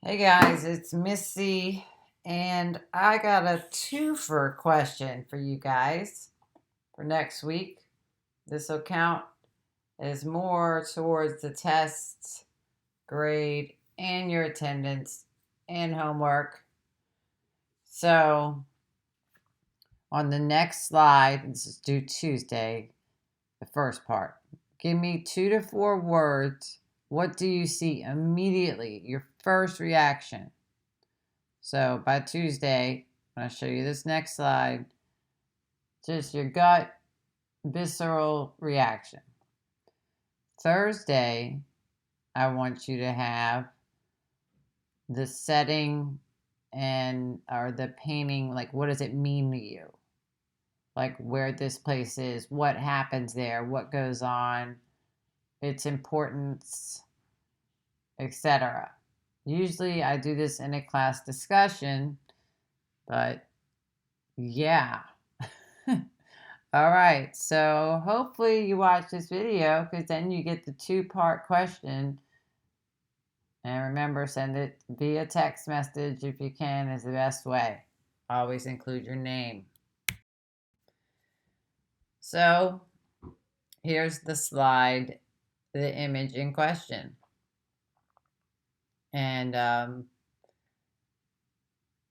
Hey guys, it's Missy, and I got a twofer question for you guys for next week. This will count as more towards the tests, grade, and your attendance and homework. So, on the next slide, this is due Tuesday, the first part. Give me 2 to 4 words. What do you see immediately? Your first reaction. So by Tuesday, I'm going to show you this next slide. Just your gut, visceral reaction. Thursday, I want you to have the setting or the painting, like what does it mean to you? Like where this place is, what happens there, what goes on, its importance, etc. Usually I do this in a class discussion, but yeah. All right, so hopefully you watch this video because then you get the two-part question. And remember, send it via text message if you can, is the best way. Always include your name. So here's the slide, the image in question. And I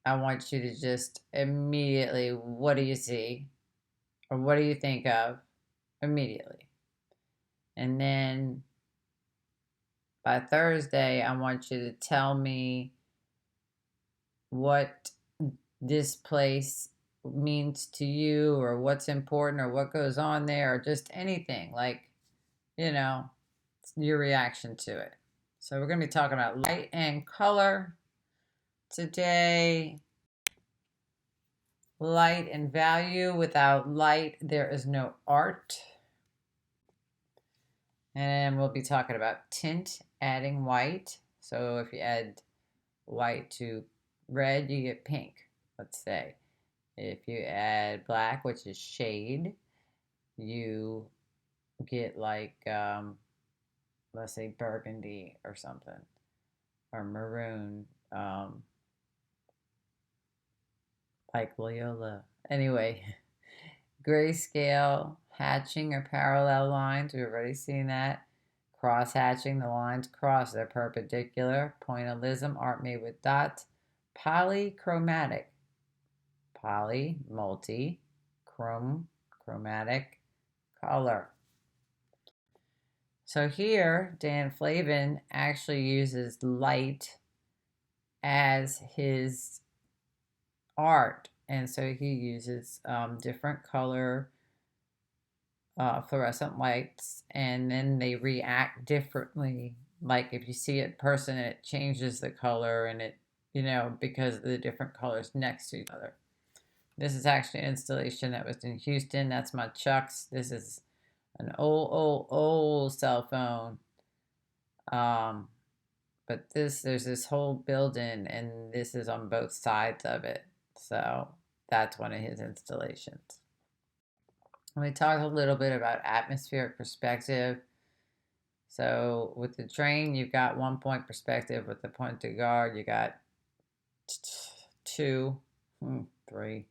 want you to just immediately, what do you see? Or what do you think of immediately? And then by Thursday, I want you to tell me what this place means to you or what's important or what goes on there or just anything like, your reaction to it. So we're going to be talking about light and color today. Light and value. Without light, there is no art. And we'll be talking about tint, adding white. So if you add white to red, you get pink, let's say. If you add black, which is shade, you get like, let's say burgundy or something, or maroon, like Loyola. Anyway, grayscale, hatching or parallel lines, we've already seen that. Cross hatching, the lines cross, they're perpendicular. Pointillism, art made with dots. Polychromatic, poly, multi, chromatic, color. So here, Dan Flavin actually uses light as his art. And so he uses different color fluorescent lights, and then they react differently. Like if you see a person, it changes the color and it, because of the different colors next to each other. This is actually an installation that was in Houston. That's my Chuck's. This is an old cell phone. But there's this whole building, and this is on both sides of it. So that's one of his installations. And we talked a little bit about atmospheric perspective. So with the train, you've got 1 point perspective. With the point de garde, you got 2, 3.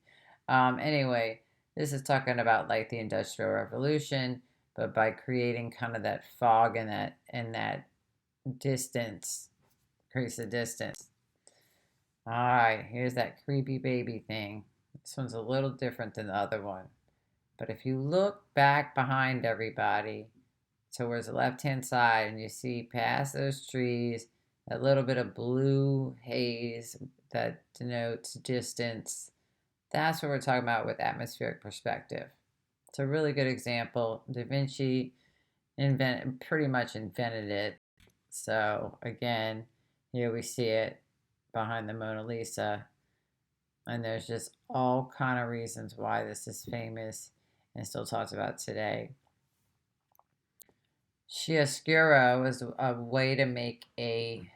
Anyway, this is talking about like the Industrial Revolution, but by creating kind of that fog and that distance, increase the distance. All right, here's that creepy baby thing. This one's a little different than the other one. But if you look back behind everybody, towards the left-hand side, and you see past those trees, that little bit of blue haze that denotes distance, that's what we're talking about with atmospheric perspective. It's a really good example. Da Vinci pretty much invented it. So again, here we see it behind the Mona Lisa. And there's just all kind of reasons why this is famous and still talked about today. Chiaroscuro was a way to make a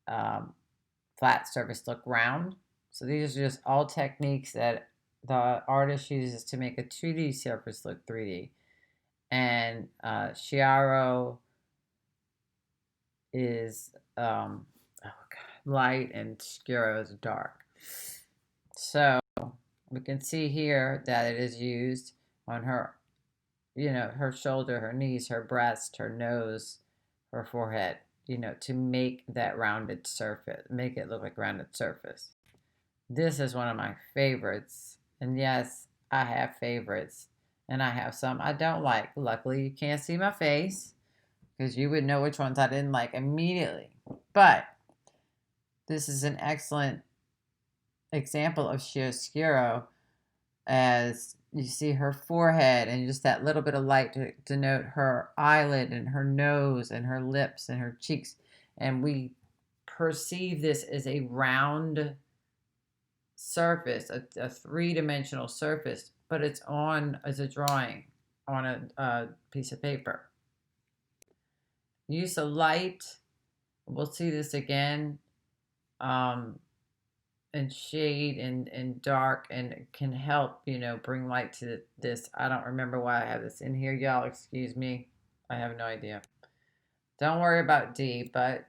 flat surface look round. So these are just all techniques that the artist uses to make a 2D surface look 3D. And Chiaro is light and Skiro is dark. So we can see here that it is used on her, her shoulder, her knees, her breast, her nose, her forehead, to make that rounded surface, make it look like rounded surface. This is one of my favorites. And yes, I have favorites. And I have some I don't like. Luckily, you can't see my face because you would know which ones I didn't like immediately. But this is an excellent example of chiaroscuro, as you see her forehead and just that little bit of light to denote her eyelid and her nose and her lips and her cheeks. And we perceive this as a round surface, a three-dimensional surface, but it's on as a drawing on a piece of paper. Use of light, we'll see this again, and shade and dark, and it can help, bring light to this. I don't remember why I have this in here, y'all. Excuse me. I have no idea. Don't worry about D, but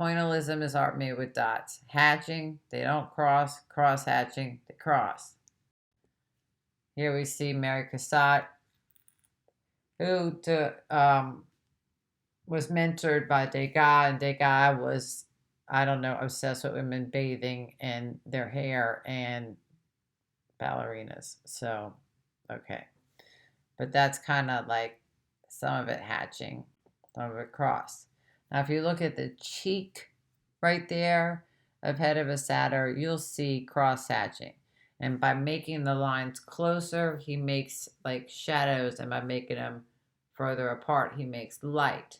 pointillism is art made with dots. Hatching, they don't cross. Cross hatching, they cross. Here we see Mary Cassatt, who was mentored by Degas, and Degas was, I don't know, obsessed with women bathing and their hair and ballerinas. So, okay. But that's kind of like some of it hatching, some of it cross. Now, if you look at the cheek right there of head of a satyr, you'll see cross hatching. And by making the lines closer, he makes like shadows, and by making them further apart, he makes light.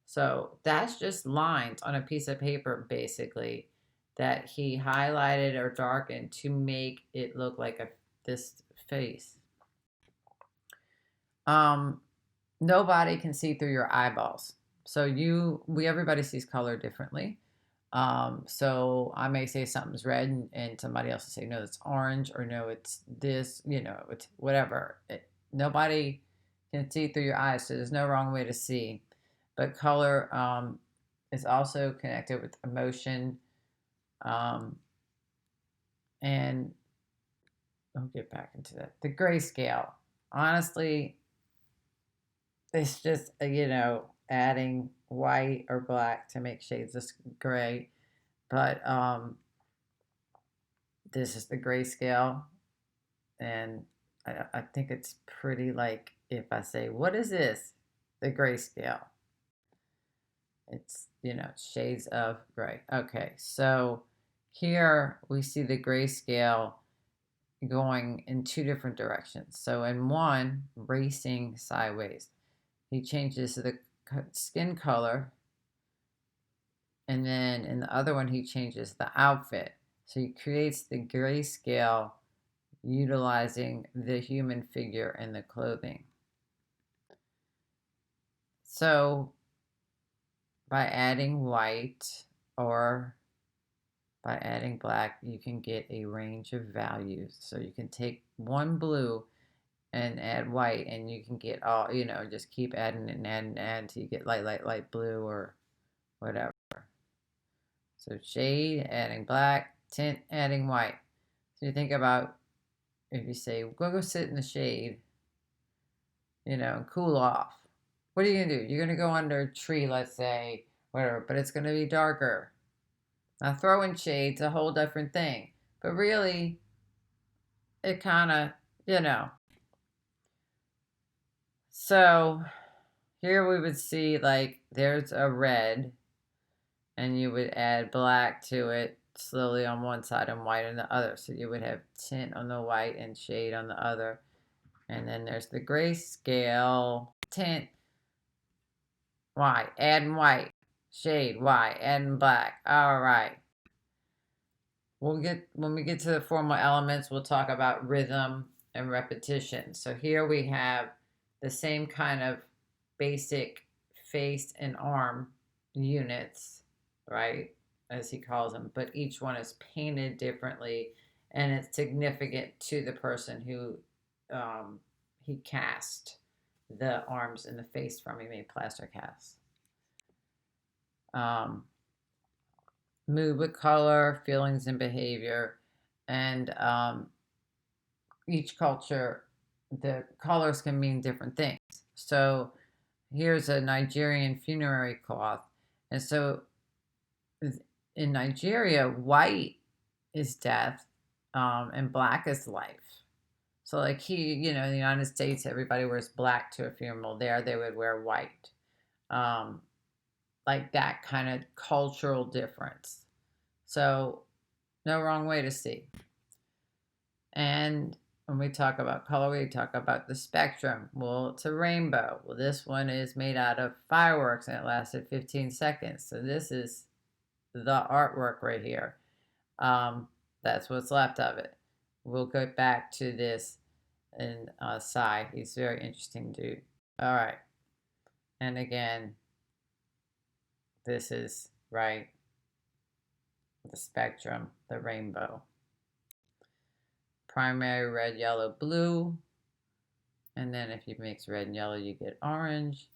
So that's just lines on a piece of paper, basically, that he highlighted or darkened to make it look like this face. Nobody can see through your eyeballs. So everybody sees color differently. So I may say something's red, and somebody else will say, no, it's orange, or no, it's this, it's whatever. Nobody can see through your eyes, so there's no wrong way to see. But color is also connected with emotion. And I'll get back into that. The grayscale, honestly, it's just, adding white or black to make shades of gray. But this is the grayscale. And I think it's pretty, like, if I say, what is this? The grayscale. It's, shades of gray. Okay, so here we see the grayscale going in two different directions. So in one, racing sideways, he changes the skin color, and then in the other one, he changes the outfit. So he creates the grayscale utilizing the human figure and the clothing. So by adding white or by adding black, you can get a range of values. So you can take one blue and add white, and you can get all, just keep adding and adding and adding until you get light blue or whatever. So shade, adding black, tint, adding white. So you think about, if you say, go sit in the shade, and cool off. What are you going to do? You're going to go under a tree, let's say, whatever, but it's going to be darker. Now, throwing shade's a whole different thing. But really, it kind of, So here we would see, like, there's a red, and you would add black to it slowly on one side and white on the other. So you would have tint on the white and shade on the other. And then there's the grayscale, tint, white, adding white, shade, white, adding black. All right. When we get to the formal elements, we'll talk about rhythm and repetition. So here we have the same kind of basic face and arm units, right, as he calls them, but each one is painted differently, and it's significant to the person who he cast the arms and the face from. He made plaster casts. mood with color, feelings and behavior, and each culture, the colors can mean different things. So here's a Nigerian funerary cloth. And so in Nigeria, white is death, and black is life. So like in the United States, everybody wears black to a funeral. There, they would wear white. Like that kind of cultural difference. So no wrong way to see. And when we talk about color, we talk about the spectrum. Well, it's a rainbow. Well, this one is made out of fireworks and it lasted 15 seconds. So this is the artwork right here. That's what's left of it. We'll go back to this and Sai. He's a very interesting dude. All right. And again, this is, right, the spectrum, the rainbow. Primary red, yellow, blue. And then if you mix red and yellow, you get orange.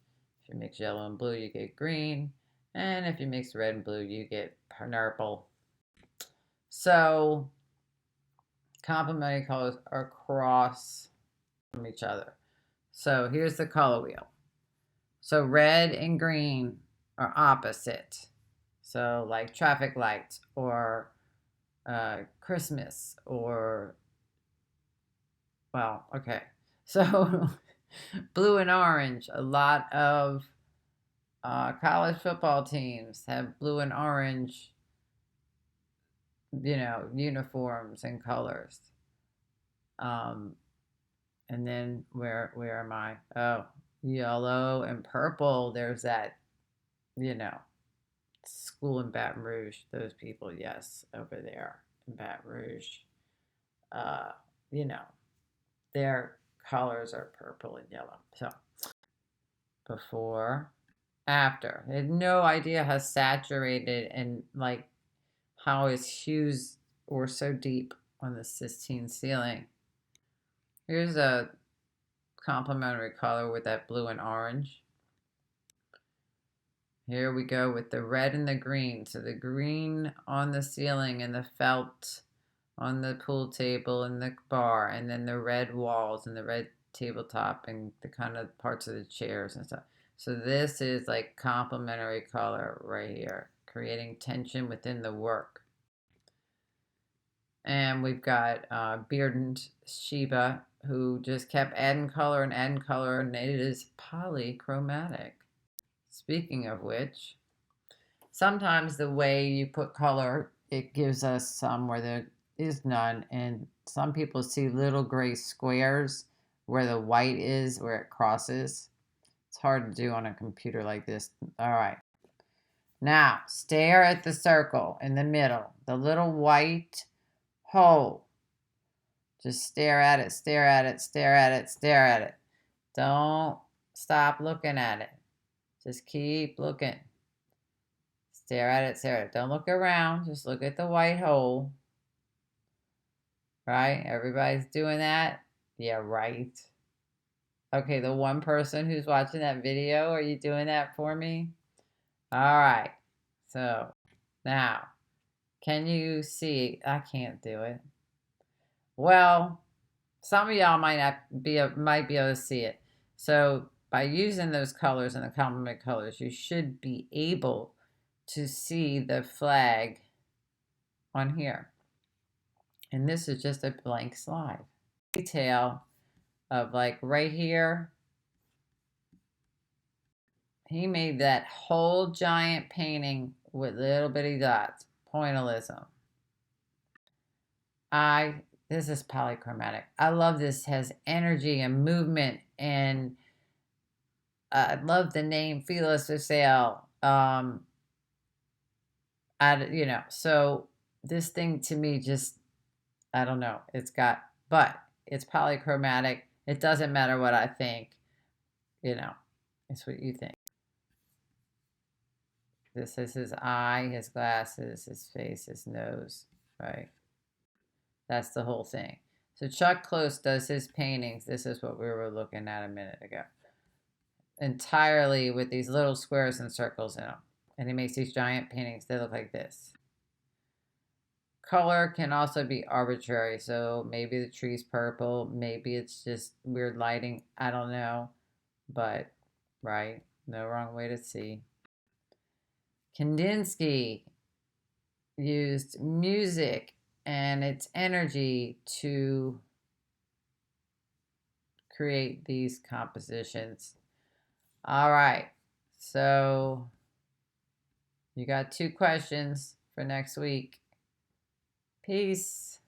If you mix yellow and blue, you get green. And if you mix red and blue, you get purple. So complementary colors are across from each other. So here's the color wheel. So red and green are opposite. So like traffic lights or Christmas or, well, okay. So blue and orange, a lot of college football teams have blue and orange, uniforms and colors. And then where am I? Oh, yellow and purple. There's that, school in Baton Rouge. Those people, yes, over there in Baton Rouge. Their colors are purple and yellow. So before, after. I had no idea how saturated and like how his hues were so deep on the Sistine ceiling. Here's a complementary color with that blue and orange. Here we go with the red and the green. So the green on the ceiling and the felt on the pool table and the bar, and then the red walls and the red tabletop and the kind of parts of the chairs and stuff. So this is like complementary color right here, creating tension within the work. And we've got Bearded Sheba, who just kept adding color, and it is polychromatic. Speaking of which, sometimes the way you put color, it gives us some where there is none, and some people see little gray squares where the white is, where it crosses. It's hard to do on a computer like this. All right. Now, stare at the circle in the middle, the little white hole. Just stare at it, stare at it, stare at it, stare at it. Don't stop looking at it. Just keep looking. Stare at it, stare at it. Don't look around. Just look at the white hole. Right? Everybody's doing that? Yeah, right. Okay, the one person who's watching that video, are you doing that for me? All right. So, now, can you see? I can't do it. Well, some of y'all might be able to see it. So, by using those colors and the complement colors, you should be able to see the flag on here. And this is just a blank slide. Detail of like right here. He made that whole giant painting with little bitty dots. Pointillism. This is polychromatic. I love this. It has energy and movement, and I love the name Fearless for Sale. So this thing to me just, I don't know. But it's polychromatic. It doesn't matter what I think. It's what you think. This is his eye, his glasses, his face, his nose, right? That's the whole thing. So Chuck Close does his paintings. This is what we were looking at a minute ago. Entirely with these little squares and circles in them. And he makes these giant paintings. They look like this. Color can also be arbitrary. So maybe the tree's purple. Maybe it's just weird lighting. I don't know. But, right, no wrong way to see. Kandinsky used music and its energy to create these compositions. All right, so you got 2 questions for next week. Peace.